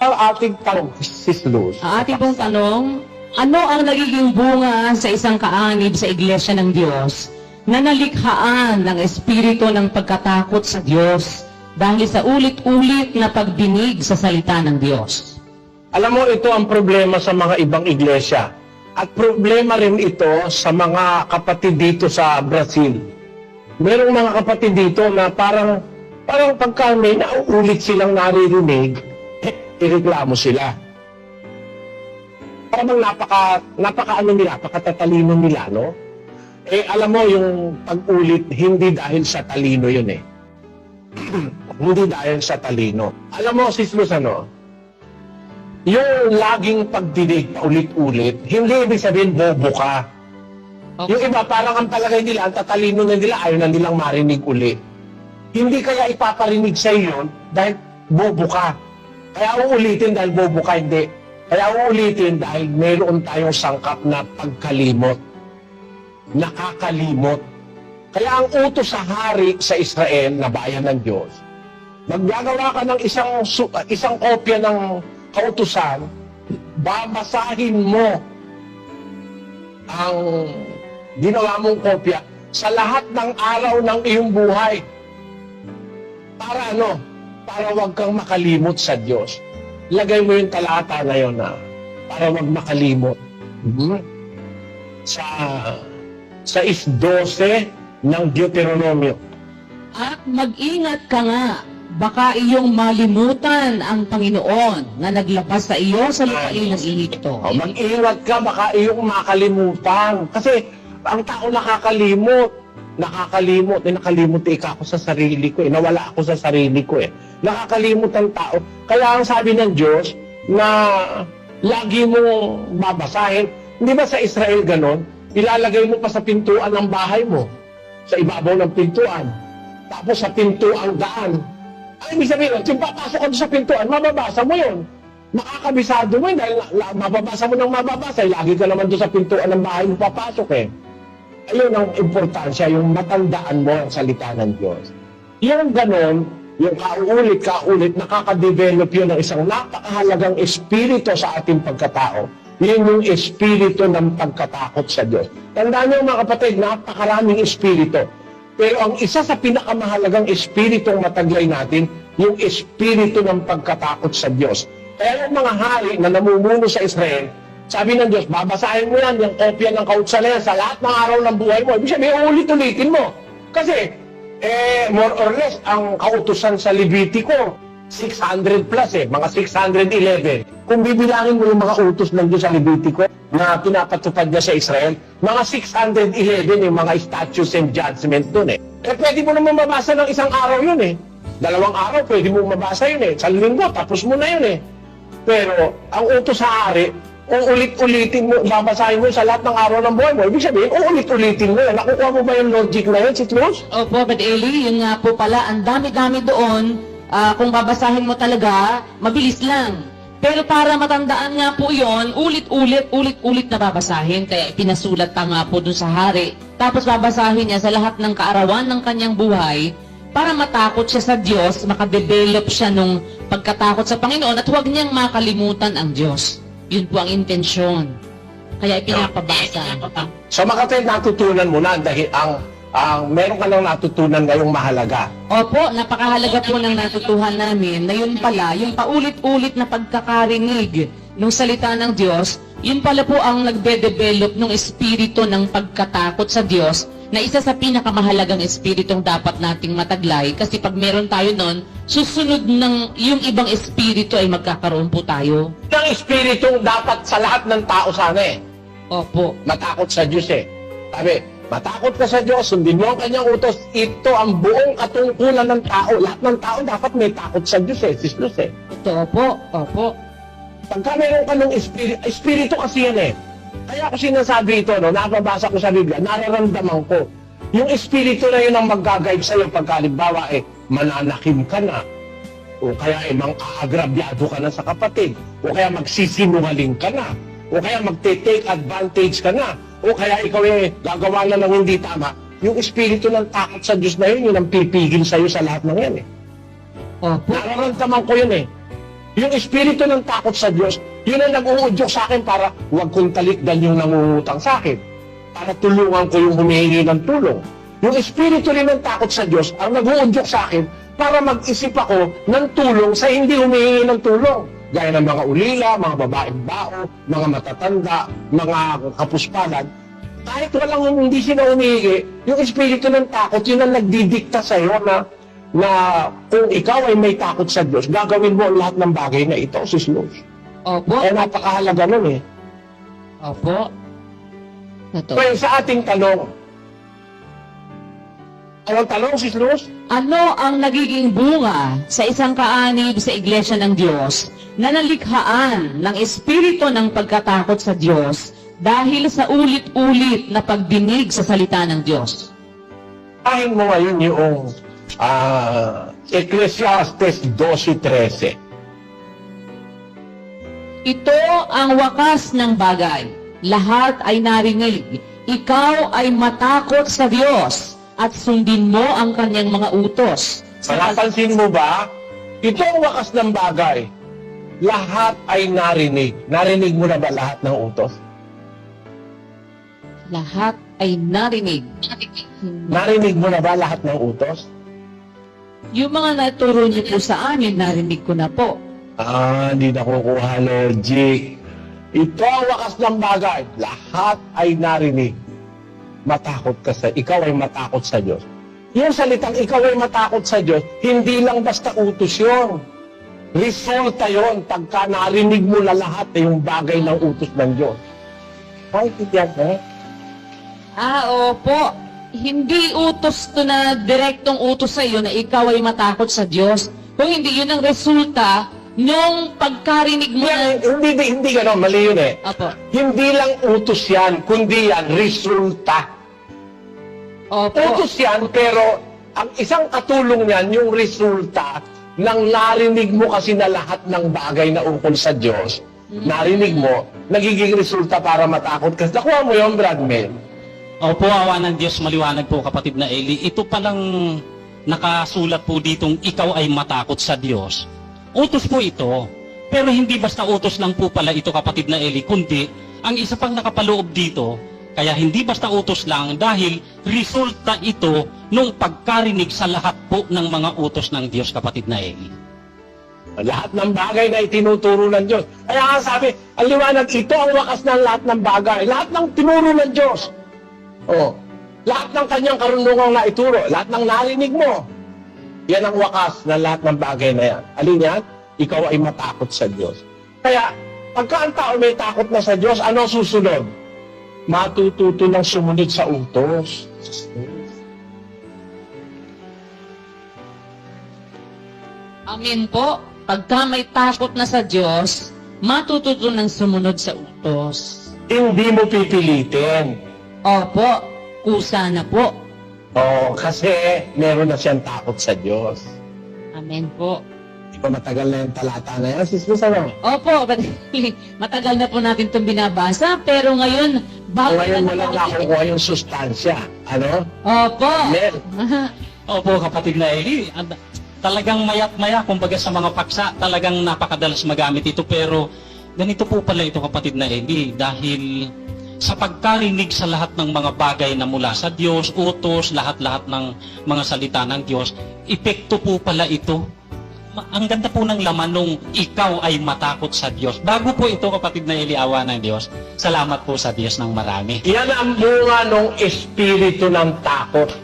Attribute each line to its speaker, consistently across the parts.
Speaker 1: Ang ating tanong, Sis Luz.
Speaker 2: Ang ating pong tanong, ano ang nagiging bunga sa isang kaanib sa Iglesia ng Diyos na nalikhaan ng espiritu ng pagkatakot sa Diyos dahil sa ulit-ulit na pagdinig sa salita ng Diyos?
Speaker 1: Alam mo, ito ang problema sa mga ibang iglesia. At problema rin ito sa mga kapatid dito sa Brazil. Merong mga kapatid dito na parang pagka may nauulit silang naririnig, ireklamo sila. Parang napaka-tatalino nila, no? Alam mo, yung pag-ulit, hindi dahil sa talino yun eh. Hindi dahil sa talino. Alam mo, Sis Luz, yung laging pagdinig paulit-ulit, hindi ibig sabihin bobo ka.
Speaker 2: Okay.
Speaker 1: Yung iba, parang ang palagay nila, ang tatalino na nila, ayaw na nilang marinig uli. Hindi kaya ipaparinig sa iyo dahil bobo ka. Kaya uulitin dahil bobo ka, hindi. Kaya uulitin dahil mayroon tayong sangkap na pagkalimot. Nakakalimot. Kaya ang utos sa hari sa Israel na bayan ng Diyos, maggagawa ka ng isang kopya ng kautusan, babasahin mo ang ginawa mong kopya sa lahat ng araw ng iyong buhay. Para ano? Para wag kang makalimot sa Diyos. Lagay mo yung talata na yun para wag makalimot. Sa 12 ng Deuteronomio.
Speaker 2: At mag-ingat ka nga, baka iyong malimutan ang Panginoon na naglabas sa iyo sa lupain ng Ehipto.
Speaker 1: Mag-ingat ka, baka iyong makalimutan. Kasi ang tao nakakalimot. Nakalimot ako sa sarili ko nawala ako sa sarili ko Nakakalimot ang tao. Kaya ang sabi ng Diyos na lagi mo babasahin, hindi ba sa Israel ganon? Ilalagay mo pa sa pintuan ng bahay mo, sa ibabaw ng pintuan, tapos sa pintuang daan. Ang ibig sabihin, kung papasok ka sa pintuan, mababasa mo yun. Makakabisado mo yun dahil mababasa mo ng mababasa. Lagi ka naman doon sa pintuan ng bahay mo papasok Ayun ang importansya, yung matandaan mo ang salita ng Diyos. Yung ganon, yung kauulit, nakaka-develop yun ng isang napakahalagang espiritu sa ating pagkatao. Yun yung espiritu ng pagkatakot sa Diyos. Tandaan niyo mga kapatid, napakaraming espiritu. Pero ang isa sa pinakamahalagang espiritong mataglay natin, yung espiritu ng pagkatakot sa Diyos. Kaya yung mga hari na namumuno sa Israel, sabi ng Diyos, babasahin mo yan, yung kopya ng kautusan na yan sa lahat ng araw ng buhay mo. Ibig sabihin, ulit-ulitin mo. Kasi, more or less, ang kautusan sa Levitico, 600 plus mga 611. Kung bibilangin mo yung mga utos ng Diyos sa Levitico na pinapatupad niya sa Israel, mga 611 yung mga statutes and judgment dun pwede mo naman mabasa ng isang araw yun 2 araw, pwede mo mabasa yun Sa linggo, tapos mo na yun Pero, ang utos sa hari, uulit-ulitin mo, babasahin mo sa lahat ng araw ng buhay mo. Ibig sabihin, uulit-ulitin mo Nakukuha mo ba yung logic na yun, Sis Luz?
Speaker 2: Opo, Brad Eli, yun nga po pala, ang dami-dami doon. Kung babasahin mo talaga, mabilis lang. Pero para matandaan nga po yon, ulit-ulit na babasahin. Kaya pinasulat pa nga po dun sa hari. Tapos babasahin niya sa lahat ng kaarawan ng kanyang buhay para matakot siya sa Diyos, makadevelop siya nung pagkatakot sa Panginoon at huwag niyang makalimutan ang Diyos. Yun po ang intensyon. Kaya ipinapabasa.
Speaker 1: So makatid, natutunan mo na dahil meron ka nang natutunan ngayong mahalaga.
Speaker 2: Opo, napakahalaga po ng natutuhan namin na yun pala, yung paulit-ulit na pagkakarinig ng salita ng Diyos, yun pala po ang nagde-develop ng espiritu ng pagkatakot sa Diyos na isa sa pinakamahalagang espiritong dapat nating mataglay kasi pag meron tayo nun, susunod ng yung ibang espiritu ay magkakaroon po tayo.
Speaker 1: Ang espiritong dapat sa lahat ng tao sana
Speaker 2: Opo.
Speaker 1: Matakot sa Diyos Sabi, matakot ka sa Diyos, sundin mo ang kanyang utos. Ito ang buong katungkulan ng tao. Lahat ng tao dapat may takot sa Diyos Sis Luz
Speaker 2: Ito po, opo.
Speaker 1: Pagka meron ka ng espiritu kasi yan Kaya ako sinasabi ito, nababasa ko sa Biblia, nararamdaman ko. Yung espiritu na yun ang mag-guide sa'yo pagka halimbawa mananakim ka na. O kaya mang-aagrabyado ka na sa kapatid. O kaya magsisinungaling ka na. O kaya magte-take advantage ka na. O kaya ikaw gagawa na ng hindi tama. Yung espiritu ng takot sa Diyos na yun ang pipigil sa'yo sa lahat ng yan
Speaker 2: Opo.
Speaker 1: Nararamdaman ko yun Yung espiritu ng takot sa Diyos, yun ang nag-uudyok sa akin para huwag kong talikdan yung nangungutang sa akin. Para tulungan ko yung humihingi ng tulong. Yung espiritu rin ng takot sa Diyos ang nag-uudyok sa akin para mag-isip ako ng tulong sa hindi humihingi ng tulong. Gaya ng mga ulila, mga babaeng bao, mga matatanda, mga kapuspalan. Kahit walang hindi sila humihingi, yung espiritu ng takot, yun ang nagdidikta sa iyo na kung ikaw ay may takot sa Diyos, gagawin mo ang lahat ng bagay na ito, Sis Luz.
Speaker 2: Opo.
Speaker 1: Eh, napakahalaga nun eh.
Speaker 2: Opo. Totoo.
Speaker 1: Kaya sa ating tanong, anong tanong, Sis Luz?
Speaker 2: Ano ang nagiging bunga sa isang kaanib sa Iglesia ng Diyos na nalikhaan ng espiritu ng pagkatakot sa Diyos dahil sa ulit-ulit na pagdinig sa salita ng Diyos?
Speaker 1: Ahin mo ngayon yung Ecclesiastes 12:13.
Speaker 2: Ito ang wakas ng bagay. Lahat ay narinig. Ikaw ay matakot sa Diyos at sundin mo ang kanyang mga utos.
Speaker 1: Napansin mo ba? Ito ang wakas ng bagay. Lahat ay narinig. Narinig mo na ba lahat ng utos?
Speaker 2: Lahat ay narinig.
Speaker 1: Narinig mo na ba lahat ng utos?
Speaker 2: Yung mga naturo niyo po sa amin, narinig ko na po.
Speaker 1: Hindi nakukuha logic. Ito ang wakas ng bagay. Lahat ay narinig. Matakot ka ikaw ay matakot sa Diyos. Yung salitang ikaw ay matakot sa Diyos, hindi lang basta utos yun. Resulta yun pagka narinig mo na lahat yung bagay ng utos ng Diyos. Pakikiyan mo?
Speaker 2: Opo. Hindi utos to na direktong utos sa iyo na ikaw ay matakot sa Diyos. Kung hindi, yun ang resulta nung pagkarinig mo na...
Speaker 1: Hindi gano'n, mali yun eh.
Speaker 2: Opo.
Speaker 1: Hindi lang utos yan, kundi yan, resulta.
Speaker 2: Opo.
Speaker 1: Utos yan, pero ang isang katulong niyan, yung resulta ng narinig mo kasi na lahat ng bagay na ukol sa Diyos, narinig mo, nagiging resulta para matakot ka. Nakuha mo yun, Bradman.
Speaker 3: Opo, awa ng Diyos, maliwanag po kapatid na Eli. Ito palang nakasulat po ditong ikaw ay matakot sa Diyos. Utos po ito, pero hindi basta utos lang po pala ito kapatid na Eli, kundi ang isa pang nakapaloob dito, kaya hindi basta utos lang dahil resulta ito nung pagkarinig sa lahat po ng mga utos ng Diyos kapatid na Eli.
Speaker 1: Lahat ng bagay na itinuturo ng Diyos. Kaya nga sabi, ang liwanag, ito ang wakas ng lahat ng bagay. Lahat ng tinuro ng Diyos. Lahat ng kanyang karunungang naituro, lahat ng narinig mo, yan ang wakas ng lahat ng bagay na yan. Alin yan? Ikaw ay matakot sa Diyos. Kaya, pagka ang tao may takot na sa Diyos, ano susunod? Matututo ng sumunod sa utos.
Speaker 2: Amen po. Pagka may takot na sa Diyos, matututo ng sumunod sa utos.
Speaker 1: Hindi mo pipilitin.
Speaker 2: Opo. Kusa na po.
Speaker 1: Kasi meron na siyang takot sa Diyos.
Speaker 2: Amen po.
Speaker 1: Di ba matagal na yung talata na yan? Sis, ano?
Speaker 2: Opo, matagal na po natin itong binabasa, pero ngayon, bago
Speaker 1: Ngayon mo
Speaker 2: na
Speaker 1: lang nakukuha yung sustansya. Ano?
Speaker 2: Opo.
Speaker 1: Amen.
Speaker 3: Opo kapatid na Eli, talagang mayat maya, kumbaga sa mga paksa, talagang napakadalas magamit ito, pero ganito po pala ito kapatid na Eli, dahil sa pagkarinig sa lahat ng mga bagay na mula sa Diyos, utos, lahat-lahat ng mga salita ng Diyos, epekto po pala ito. Ang ganda po ng laman nung ikaw ay matakot sa Diyos. Bago po ito kapatid na Eli, awa ng Diyos, salamat po sa Diyos ng marami.
Speaker 1: Yan ang bunga ng espiritu ng takot.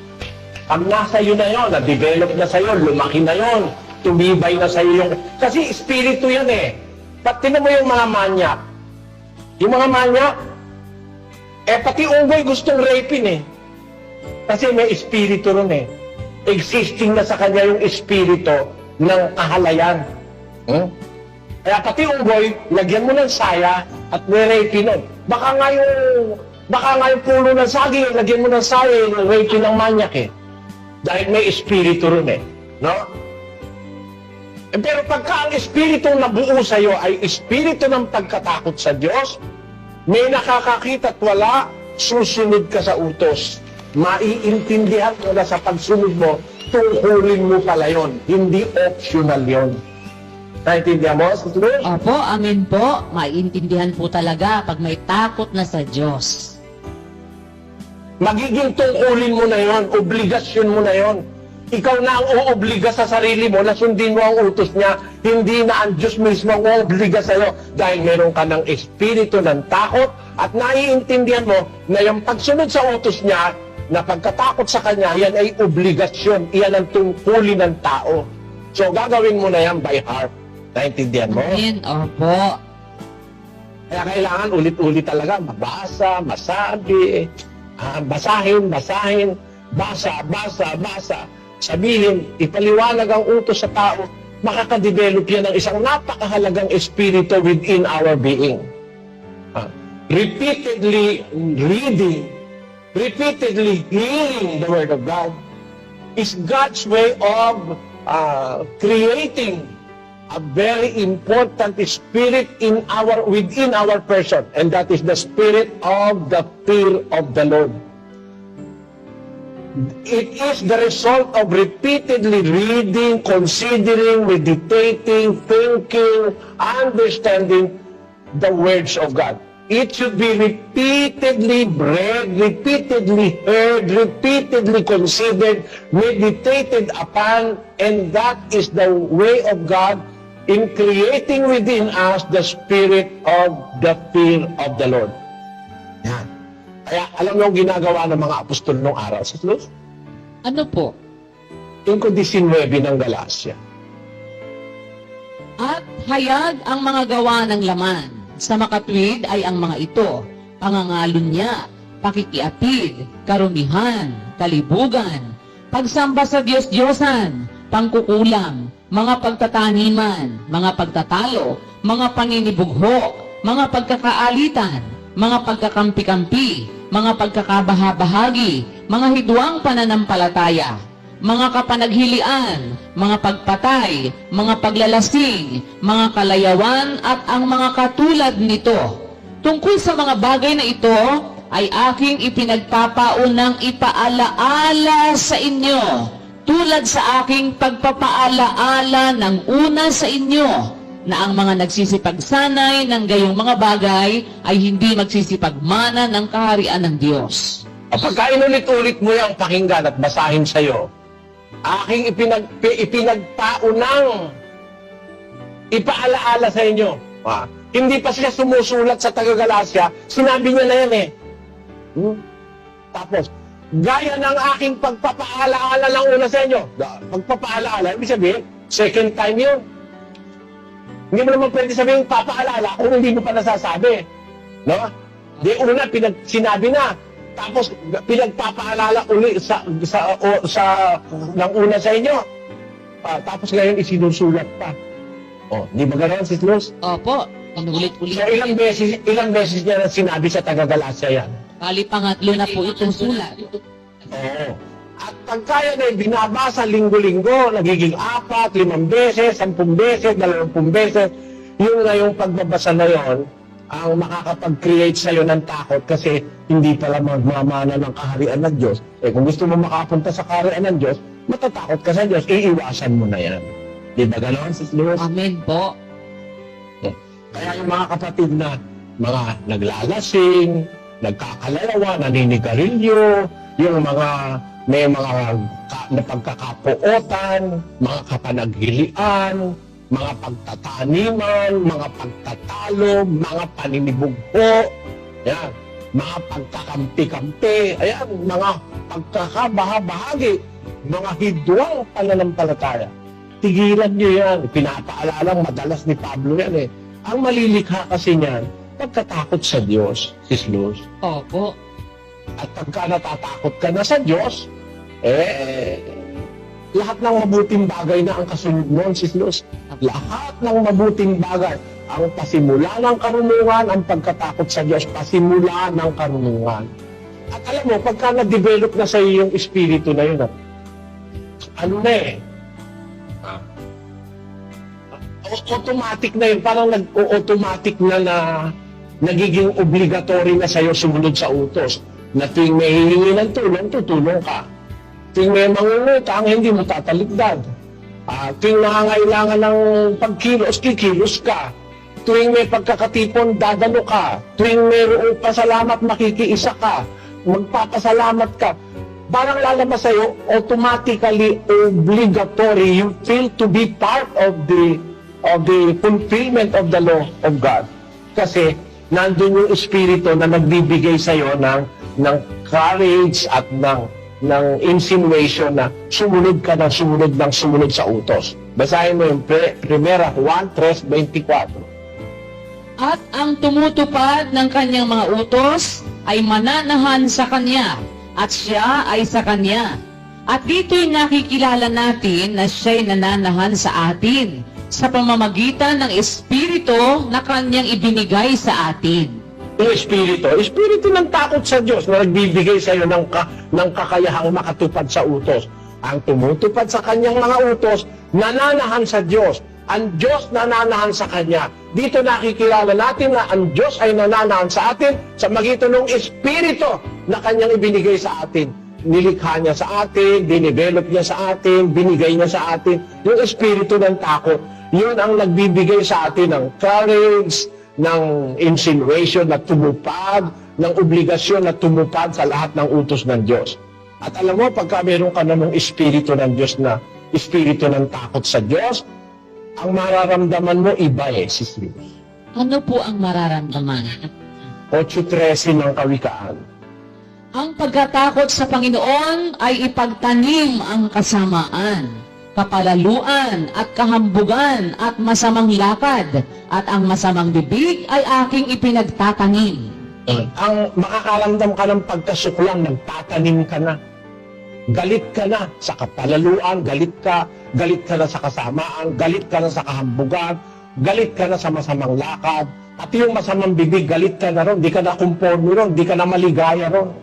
Speaker 1: Pag nasa iyo na yon, na-develop na sa iyo, lumaki na yon, tumibay na sa iyo yung... Kasi espiritu yan eh. Tingnan mo yung mga manyak. Yung mga manyak, pati unggoy gustong rapin eh. Kasi may espiritu ron eh. Existing na sa kanya yung espiritu ng kahalayan. Kaya pati unggoy, lagyan mo ng saya at may rapin nun. Baka nga yung pulo ng saging, lagyan mo ng saya, yung rapin ng manyak eh. Dahil may espiritu ron eh. No? Pero pagka ang espiritu na buo sa iyo ay espiritu ng pagkatakot sa Diyos, may nakakakita at wala, susunod ka sa utos. Maiintindihan mo na sa pagsunod mo, tungkulin mo pala yun. Hindi optional yun. Naintindihan mo, Sis Luz?
Speaker 2: Opo, amen po. Maiintindihan po talaga pag may takot na sa Diyos.
Speaker 1: Magiging tungkulin mo na yon, obligasyon mo na yon. Ikaw na ang uobliga sa sarili mo na sundin mo ang utos niya, hindi na ang Diyos mismo ang uobliga sa iyo dahil meron ka ng espiritu ng takot at naiintindihan mo na yung pagsunod sa utos niya, na pagkatakot sa Kanya, yan ay obligasyon, iyan ang tungkulin ng tao. So gagawin mo na yan by heart. Naintindihan mo?
Speaker 2: Amen, opo.
Speaker 1: Kaya kailangan ulit-ulit talaga mabasa, masabi, basahin, basa. Sabihin, ipaliwanag ang utos sa tao, makakadevelop yan ng isang napakahalagang espiritu within our being. Repeatedly reading, repeatedly hearing the Word of God is God's way of creating a very important spirit within our person, and that is the spirit of the fear of the Lord. It is the result of repeatedly reading, considering, meditating, thinking, understanding the words of God. It should be repeatedly read, repeatedly heard, repeatedly considered, meditated upon, and that is the way of God in creating within us the spirit of the fear of the Lord. Yan. Kaya alam mo ang ginagawa ng mga apostol nung araw, Sis Luz?
Speaker 2: Ano po?
Speaker 1: Yung 19 ng Galacia.
Speaker 2: At hayag ang mga gawa ng laman. Sa makatwid ay ang mga ito, pangangalunya, pakikiapid, karumihan, kalibugan, pagsamba sa Diyos-Diyosan, pangkukulam, mga pagtataniman, mga pagtatalo, mga paninibugho, mga pagkakaalitan, mga pagkakampi-kampi, mga pagkakabahabahagi, mga hidwang pananampalataya, mga kapanaghilian, mga pagpatay, mga paglalasing, mga kalayawan at ang mga katulad nito. Tungkol sa mga bagay na ito, ay aking ipinagpapaunang ipaalaala sa inyo, tulad sa aking pagpapaalaala ng una sa inyo, na ang mga nagsisipagsanay ng gayong mga bagay ay hindi magsisipagmana ng kaharian ng Diyos.
Speaker 1: Pagka inulit-ulit mo yung pakinggan at basahin sa'yo, aking ipinagpaunang ipaalaala sa inyo. Hindi pa siya sumusulat sa taga-Galacia, sinabi niya na yan eh. Tapos, gaya ng aking pagpapaalaala ng una sa inyo. Pagpapaalaala, ibig sabihin, second time yun. Hindi mo naman pwede sabihin papaalala kung hindi mo pa nasasabi. No? Di una, sinabi na. Tapos, pinagpapaalala uli ng una sa inyo. Tapos ngayon, isinusulat pa. Di ba gano'n, Sis Luz?
Speaker 2: Opo, panulit-ulit.
Speaker 1: So, ilang beses niya na sinabi sa taga-Galacia yan?
Speaker 2: Bali, pangatlo na po itong sulat.
Speaker 1: Oo. At pagkaya na binabasa linggo-linggo, nagiging 4, 5 beses, 10 beses, 20 beses, yun na yung pagbabasa na yon ang makakapag-create sa'yo ng takot kasi hindi pala magmamana ng kaharian ng Diyos. Kung gusto mo makapunta sa kaharian ng Diyos, matatakot ka sa Diyos, iiwasan mo na yan. Di ba gano'n, Sis Luz?
Speaker 2: Amen po.
Speaker 1: Kaya yung mga kapatid na mga naglalasing, nagkakalawa, naninigarilyo, yung may mga pagkakapuotan, mga kapanaghilian, mga pagtataniman, mga pagtatalo, mga paninibugho, yan, mga pagkakampi-kampi, ayan, mga pagkakabahabahagi, mga hidwang pananampalataya. Tigilan nyo yan. Pinapaalalang madalas ni Pablo yan eh. Ang malilikha kasi niyan, pagkatakot sa Diyos, Sis Luz.
Speaker 2: Opo.
Speaker 1: At pagka natatakot ka na sa Diyos, lahat ng mabuting bagay na ang kasunod nun, Sis Luz. Lahat ng mabuting bagay. Ang pasimula ng karunungan, ang pagkatakot sa Diyos, pasimula ng karunungan. At alam mo, pagka na-develop na sa iyo yung espiritu na yun, ano na automatic na yun, parang nag-automatic na nagiging obligatory na sa'yo sumunod sa utos. Na tuwing may hihingi ng tulong, tutulong ka. Tuwing may mangungutang, hindi mo tatalikdad. Tuwing nangangailangan ng pagkilos, kikilos ka. Tuwing may pagkakatipon, dadalo ka. Tuwing mayroong pasalamat, makikiisa ka. Magpapasalamat ka. Parang lalabas sa'yo, automatically, obligatory, you feel to be part of the fulfillment of the law of God. Kasi, nandun yung Espiritu na nagbibigay sa'yo ng courage at ng insinuation na sumunod ka ng sumunod sa utos. Basahin mo yung Primera Juan 3:24.
Speaker 2: At ang tumutupad ng kanyang mga utos ay mananahan sa kanya, at siya ay sa kanya. At dito'y nakikilala natin na siya'y nananahan sa atin, sa pamamagitan ng Espiritu na kanyang ibinigay sa atin.
Speaker 1: Yung Espiritu ng takot sa Diyos na nagbibigay sa iyo ng kakayahang makatupad sa utos. Ang tumutupad sa kanyang mga utos, nananahan sa Diyos. Ang Diyos nananahan sa Kanya. Dito nakikilala natin na ang Diyos ay nananahan sa atin sa magitan ng Espiritu na Kanyang ibinigay sa atin. Nilikha niya sa atin, dinevelop niya sa atin, binigay niya sa atin. Yung Espiritu ng takot, yun ang nagbibigay sa atin ng courage, ng insinuation na tumupad, ng obligasyon na tumupad sa lahat ng utos ng Diyos. At alam mo, pagka meron ka na ng Espiritu ng Diyos na Espiritu ng takot sa Diyos, ang mararamdaman mo iba sis Luz.
Speaker 2: Ano po ang mararamdaman?
Speaker 1: 8:13 ng Kawikaan.
Speaker 2: Ang pagkatakot sa Panginoon ay ipagtanim ang kasamaan, kapalaluan at kahambugan at masamang lakad, at ang masamang bibig ay aking ipinagtatanim.
Speaker 1: Ang makakaramdam ka ng pagkasuklang, nagtatanim ka na. Galit ka na sa kapalaluan, galit ka na sa kasamaan, galit ka na sa kahambugan, galit ka na sa masamang lakad, at yung masamang bibig, galit ka na ron, di ka na conforme ron, di ka na maligaya ron.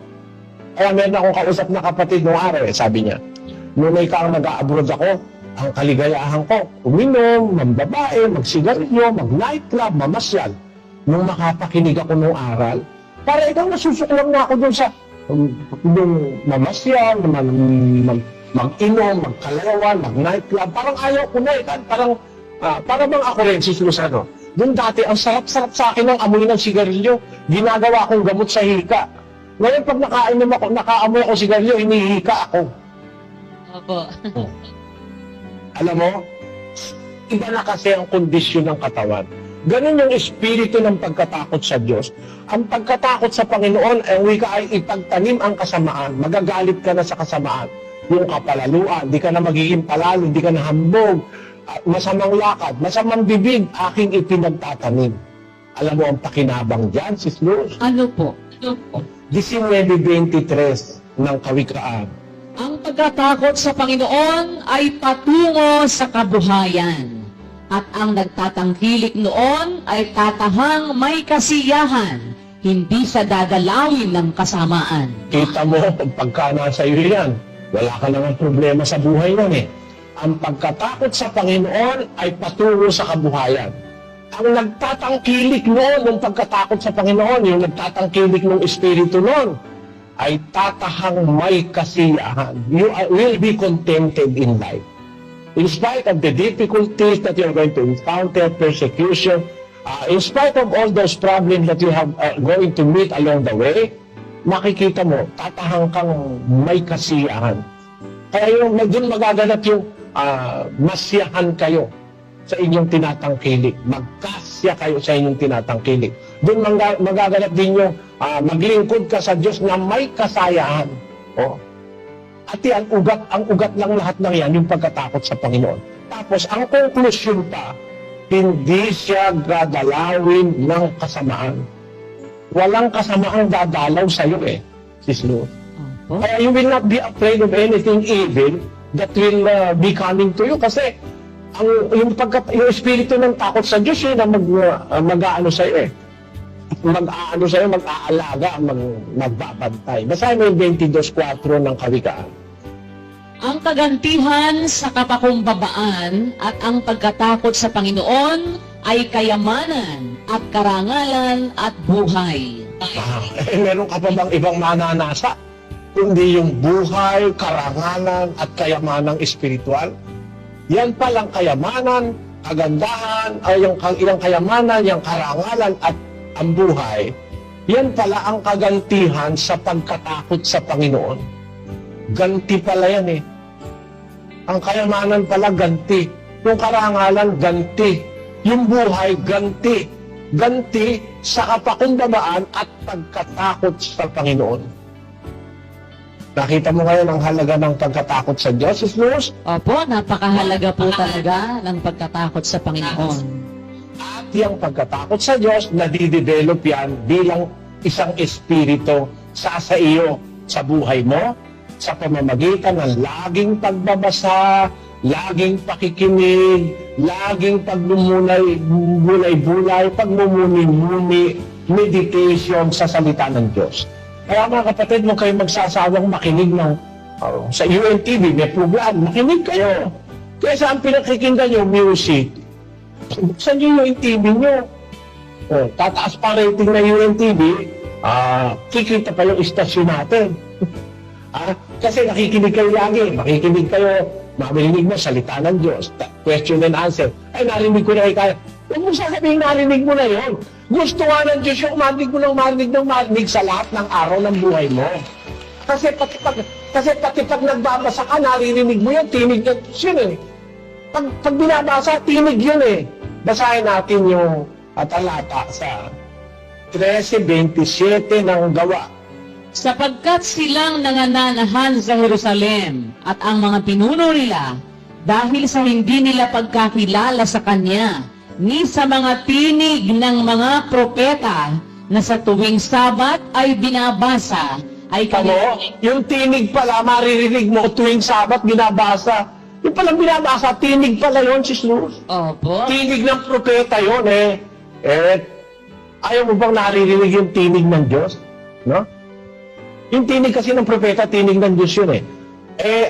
Speaker 1: Kaya meron akong kausap na kapatid noong araw, sabi niya, nung may kang mag-a-abroad ako, ang kaligayahan ko, uminom, mambabae, magsigarilyo, mag-nightclub, mamasyal. Nung makapakinig ako nung aral, para ikaw nasusuklang na ako dun sa nung mamasyal, mag-inom, magkalawan, mag-nightclub. Parang ayaw ko na parang bang ako rin, si Susano. Doon dati, ang sarap-sarap sa akin ng amoy ng sigarilyo. Ginagawa akong gamot sa hika. Ngayon, pag nakaamoy ako sigarilyo, hinihika ako.
Speaker 2: Opo.
Speaker 1: Alam mo, iba na kasi ang kondisyon ng katawan. Ganun yung espiritu ng pagkatakot sa Diyos. Ang pagkatakot sa Panginoon, ang wika ay ipagtanim ang kasamaan. Magagalit ka na sa kasamaan. Yung kapalaluan, di ka na magiging palalo, di ka na hambog, masamang lakad, masamang bibig, aking ipinagtatanim. Alam mo ang pakinabang dyan, Sis Luz?
Speaker 2: Ano po? Ano po?
Speaker 1: 19:23 ng Kawikaan.
Speaker 2: Ang pagkatakot sa Panginoon ay patungo sa kabuhayan, at ang nagtatangkilik noon ay tatahang may kasiyahan, hindi siya dadalawin ng kasamaan.
Speaker 1: Kita mo, pagka nasa iyo yan, wala ka naman problema sa buhay nun Ang pagkatakot sa Panginoon ay patungo sa kabuhayan. Ang nagtatangkilik noon ng pagkatakot sa Panginoon, yung nagtatangkilik ng Espiritu noon, ay tatahang may kasiyahan. You will be contented in life. In spite of the difficulties that you're going to encounter, persecution, in spite of all those problems that you have going to meet along the way, makikita mo, tatahang kang may kasiyahan. Kaya yung doon magaganap yung masyahan kayo sa inyong tinatangkilik. Magkasya kayo sa inyong tinatangkilik. Doon magaganap din yung maglingkod ka sa Diyos na may kasayahan. At yan, ang ugat lang lahat ng yan, yung pagkatakot sa Panginoon. Tapos, ang conclusion pa, hindi siya dadalawin ng kasamaan. Walang kasamaang dadalaw sa'yo Sis Luz. Kaya you will not be afraid of anything evil that will be coming to you. Kasi, yung espiritu ng takot sa Diyos, yun ang mag-aano sa'yo mag-aano sa'yo, mag-aalaga, magbabantay. Basahin mo yung 22:4 ng Kawikaan.
Speaker 2: Ang kagantihan sa kapakumbabaan at ang pagkatakot sa Panginoon ay kayamanan at karangalan at buhay.
Speaker 1: Meron ka pa bang ibang mananasa? Kundi yung buhay, karangalan at kayamanang espiritual? Yan palang kayamanan, kagandahan, ay yung ilang kayamanan, yung karangalan at ang buhay. Yan pala ang kagantihan sa pagkatakot sa Panginoon. Ganti pala yan eh. Ang kayamanan pala ganti. Yung karangalan, ganti. Yung buhay, ganti. Ganti sa kapakumbabaan at pagkatakot sa Panginoon. Nakita mo ngayon ang halaga ng pagkatakot sa Diyos, Sis Luz?
Speaker 2: Opo, napakahalaga po talaga ng pagkatakot sa Panginoon.
Speaker 1: At yung pagkatakot sa Diyos, nadidevelop yan bilang isang espiritu sa iyo, sa buhay mo, sa pamamagitan ng laging pagbabasa, laging pakikinig, laging paglumulay-bulay, pagmumuni-muni, meditation sa salita ng Diyos. Kaya mga kapatid, huwag kayo magsasawang makinig ng sa UNTV, may program, makinig kayo. Kaya saan pinakikinggan nyo music? Buksan nyo yung TV nyo. Tataas pa rating na UNTV, kikita pa yung istasyon natin. Kasi nakikinig kayo lagi, makikinig kayo, mamilinig mo salita ng Diyos, question and answer. Ay, narinig ko na kaya. Huwag mo sasabihin narinig mo na yun. Gusto nga ng Diyos yung marinig mo ng marinig sa lahat ng araw ng buhay mo. Kasi pati pag nagbabasa ka, naririnig mo yun, tinig ng Diyos yun eh. Pag binabasa, tinig yun eh. Basahin natin yung talata sa 13:27 ng Gawa.
Speaker 2: Sapagkat silang nangananahan sa Jerusalem at ang mga pinuno nila dahil sa hindi nila pagkakilala sa Kanya ni sa mga tinig ng mga propeta na sa tuwing Sabat ay binabasa ay
Speaker 1: Tamo, yung tinig pala, maririnig mo tuwing Sabat, binabasa. Yung palang binabasa, tinig pala yun, Sis Luz.
Speaker 2: Opo.
Speaker 1: Tinig ng propeta yun eh. Ayaw mo bang naririnig yung tinig ng Diyos? No? Yung tinig kasi ng propeta, tinig ng Diyos yun eh.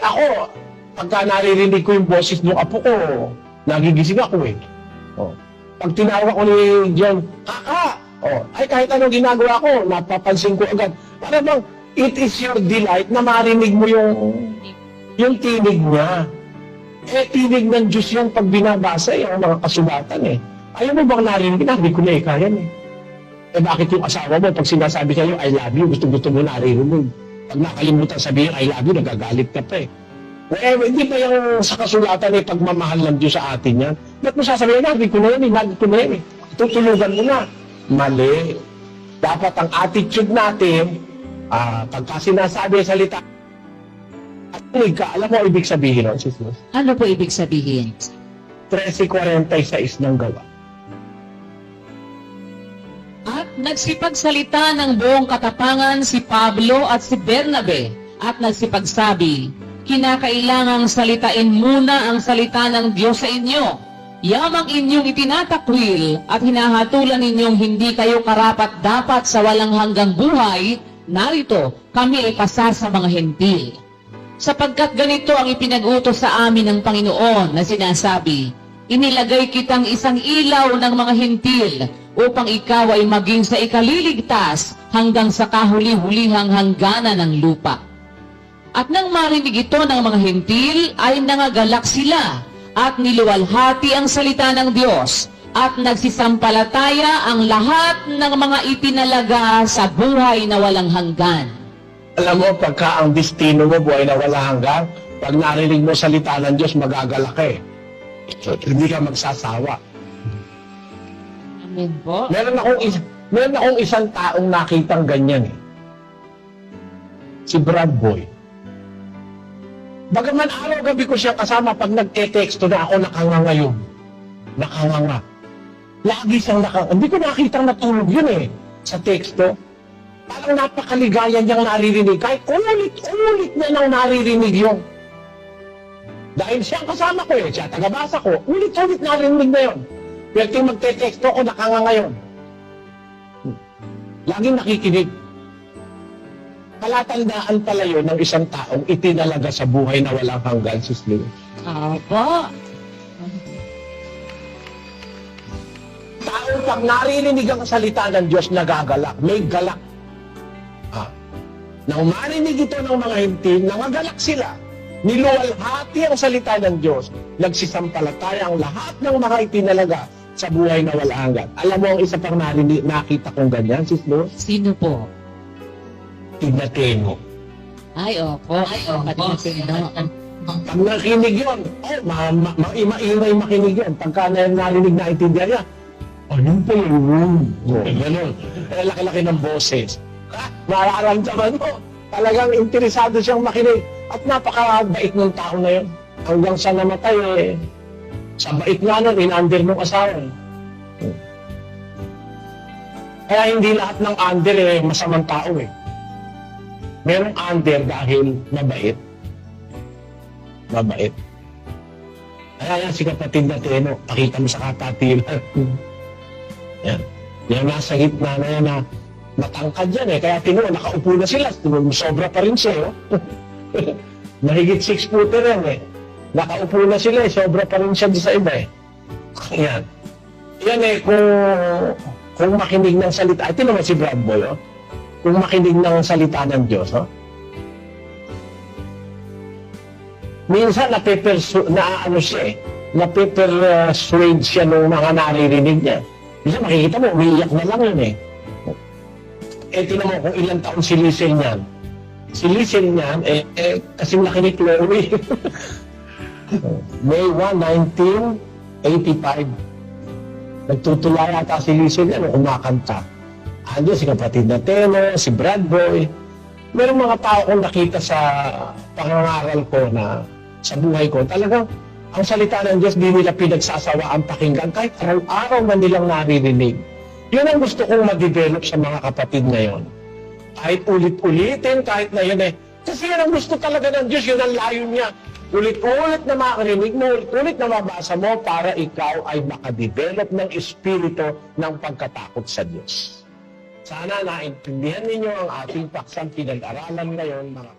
Speaker 1: Ako, pagka naririnig ko yung boses ng apo ko, nagigising ako eh. Pag tinawag ko ni John, Kaka! Ay kahit anong ginagawa ko, napapansin ko agad. Para bang, it is your delight na marinig mo yung tinig niya. Tinig ng Diyos yan pag binabasa yung mga kasulatan eh. Ayaw mo bang narinig? Hindi ko na ikayan eh. Bakit yung asawa mo, pag sinasabi sa'yo, I love you, gusto mo naririnig. Pag nakalimutan sabihin, I love you, nagagalit ka pa eh. Hindi ba yung sa kasulatan eh, pagmamahal ng Diyos sa atin yan? Ba't mo sasabihin, lagi ko na yan eh. Tutulugan mo na. Mali. Dapat ang attitude natin, pagka sinasabi ang salita, at alam mo ibig sabihin, Sis Luz?
Speaker 2: Ano po ibig sabihin?
Speaker 1: 13:46 ng Gawa.
Speaker 2: At nagsipagsalita ng buong katapangan si Pablo at si Bernabe at nagsipagsabi, kinakailangang salitain muna ang salita ng Diyos sa inyo. Yamang inyong itinatakwil at hinahatulan ninyong hindi kayo karapat-dapat sa walang hanggang buhay, narito kami ay pasar sa mga hentil. Sapagkat ganito ang ipinag-utos sa amin ng Panginoon na sinasabi, inilagay kitang isang ilaw ng mga hentil upang ikaw ay maging sa ikaliligtas hanggang sa kahuli-hulihang hangganan ng lupa. At nang marinig ito ng mga hentil, ay nangagalak sila at niluwalhati ang salita ng Diyos at nagsisampalataya ang lahat ng mga itinalaga sa buhay na walang hanggan.
Speaker 1: Alam mo, pagka ang destino mo buhay na walang hanggan, pag narinig mo salita ng Diyos, magagalak ka eh. So, hindi ka magsasawa.
Speaker 2: Amen po.
Speaker 1: Meron akong isang taong nakitang ganyan eh. Si Brad Boy. Bagaman araw-gabi ko siya kasama pag nagte-texto na ako nakanganga yun. Nakanganga. Lagi siyang nakanganga. Hindi ko nakitang natulog yun eh. Sa texto. Parang napakaligaya niyang naririnig. Kahit ulit-ulit na nang naririnig yun. Dahil siya ang kasama ko eh. Siya tagabasa ko. Ulit-ulit naririnig na yun. Pero kung magte-texto ako nakanganga yun. Laging nakikinig. Palatandaan pala yun ng isang taong itinalaga sa buhay na walang hanggan, Sis Luz.
Speaker 2: Opo.
Speaker 1: Taong pag naririnig ang salita ng Diyos, nagagalak. May galak. Nang marinig ito ng mga hintil, nangagalak sila. Niluwalhati ang salita ng Diyos. Nagsisampalataya ang lahat ng mga itinalaga sa buhay na wala hanggan. Alam mo ang isa pang nakita kong ganyan, sis Luz?
Speaker 2: Sino po?
Speaker 1: Ignatino.
Speaker 2: Ay, opo. Kapatid na Pino.
Speaker 1: Pag nakinig yun, maingay makinig yun. Pagka narinig na intindihan niya, ayun pa yun. Ganun. Laki-laki ng boses. Mararamdaman mo. Talagang interesado siyang makinig. At napakabait ng tao na yun. Hanggang sa namatay, sa bait nga nun, in-under ng asawa. Kaya hindi lahat ng under masamang tao eh. Merong under dahil mabait. Mabait. Kaya yan si kapatid na Teno, pakita mo sa katatilan. Yan. Yan nasa gitna na yan na matangkad yan eh. Kaya Tino, nakaupo na sila. Sobra pa rin siya. Oh. Mahigit 6-footer yan eh. Nakaupo na sila eh. Sobra pa rin siya sa iba eh. Yan. Yan eh, kung makinig ng salita. Ito naman si Brad Boy, oh. Kung makinig ng salita ng Diyos, oh. Minsan nape-persuade siya ng mga naririnig niya. Minsan makikita mo, umiiyak na lang yun eh. Eh, tinan mo kung ilang taon si Liesel niyan. Si Liesel niyan, kasing laki ni Chloe. May 1, 1985. Nagtutula yata si Liesel niyan, kumakanta. Ando si kapatid na Teno, si Brad Boy. Merong mga tao kong nakita sa pangangaral ko na sa buhay ko, talagang ang salita ng Diyos di nila pinagsasawaan pakinggan kahit araw-araw man nilang naririnig. Yun ang gusto kong ma-develop sa mga kapatid ngayon. Kahit ulit-ulitin, kahit na yun eh. Kasi yun ang gusto talaga ng Diyos, yun ang layon niya. Ulit-ulit na makarinig mo, ulit-ulit na mabasa mo para ikaw ay makadevelop ng espiritu ng pagkatakot sa Diyos. Sana naintindihan ninyo ang ating paksang pinag-aralan ngayon, mga